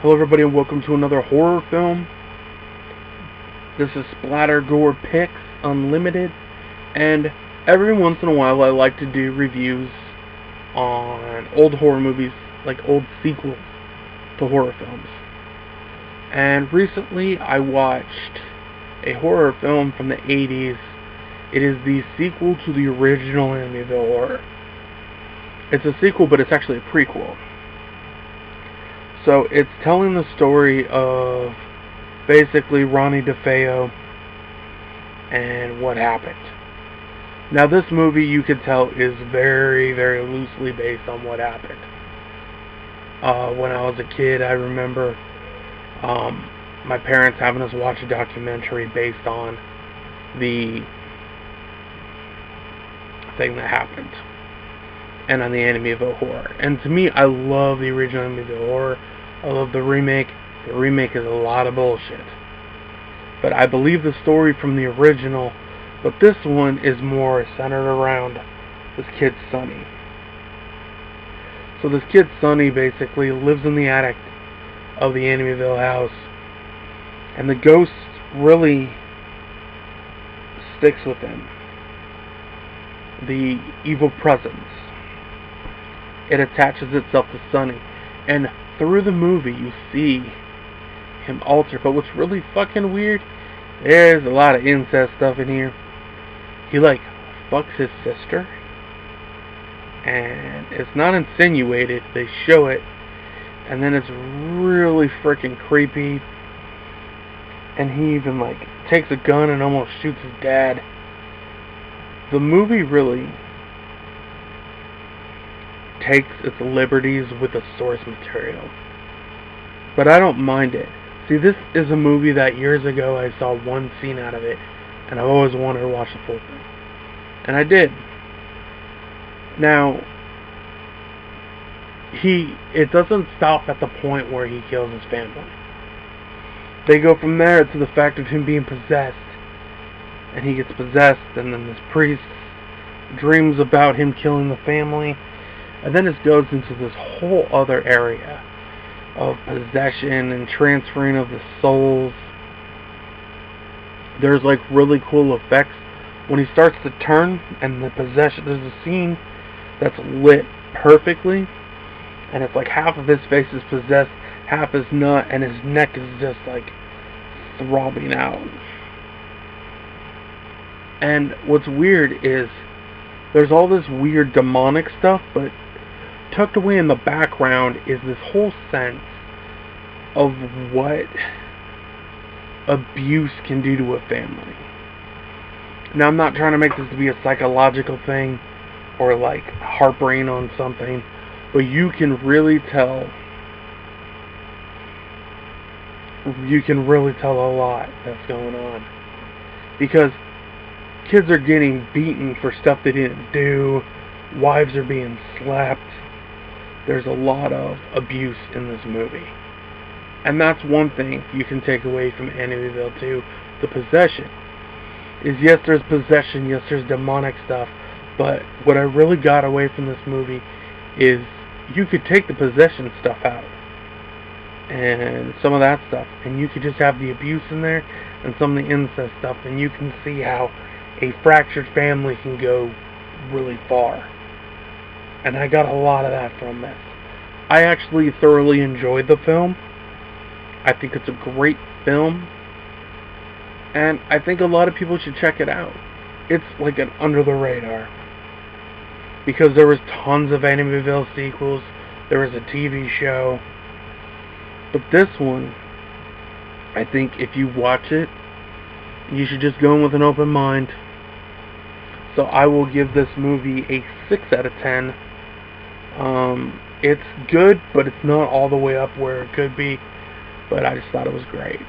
Hello everybody and welcome to another horror film. This is Splatter Gore Picks Unlimited, and every once in a while I like to do reviews on old horror movies, like old sequels to horror films. And recently I watched a horror film from the 80s. It is the sequel to the original Amtyville horror. It's a sequel, but it's actually a prequel. So it's telling the story of basically Ronnie DeFeo and what happened. Now this movie, you could tell, is very, very loosely based on what happened. When I was a kid, I remember my parents having us watch a documentary based on the thing that happened and on the Amtyville horror. And to me, I love the original Amtyville horror. I love the remake. The remake is a lot of bullshit. But I believe the story from the original, but this one is more centered around this kid, Sonny. So this kid, Sonny, basically lives in the attic of the Amtyville house. And the ghost really sticks with him. The evil presence. It attaches itself to Sonny. And through the movie, you see him alter. But what's really fucking weird, there's a lot of incest stuff in here. He, fucks his sister. And it's not insinuated. They show it. And then it's really freaking creepy. And he even, takes a gun and almost shoots his dad. The movie really takes its liberties with the source material, but I don't mind it. See, this is a movie that years ago I saw one scene out of it, and I've always wanted to watch the full thing, and I did. Now, it doesn't stop at the point where he kills his family. They go from there to the fact of him being possessed, and he gets possessed, and then this priest dreams about him killing the family. And then it goes into this whole other area of possession and transferring of the souls. There's really cool effects when he starts to turn and the possession. There's a scene that's lit perfectly, and it's half of his face is possessed, half is not, and his neck is just throbbing out. And what's weird is there's all this weird demonic stuff, but tucked away in the background is this whole sense of what abuse can do to a family. Now, I'm not trying to make this to be a psychological thing or harping on something, but you can really tell. You can really tell a lot that's going on, because kids are getting beaten for stuff they didn't do. Wives are being slapped. There's a lot of abuse in this movie. And that's one thing you can take away from Amtyville 2. The possession. Is yes, there's possession. Yes, there's demonic stuff. But what I really got away from this movie is you could take the possession stuff out. And some of that stuff. And you could just have the abuse in there. And some of the incest stuff. And you can see how a fractured family can go really far. And I got a lot of that from this. I actually thoroughly enjoyed the film. I think it's a great film. And I think a lot of people should check it out. It's an under the radar. Because there was tons of Amtyville sequels. There was a TV show. But this one, I think if you watch it, you should just go in with an open mind. So I will give this movie a 6 out of 10. It's good, but it's not all the way up where it could be. But I just thought it was great.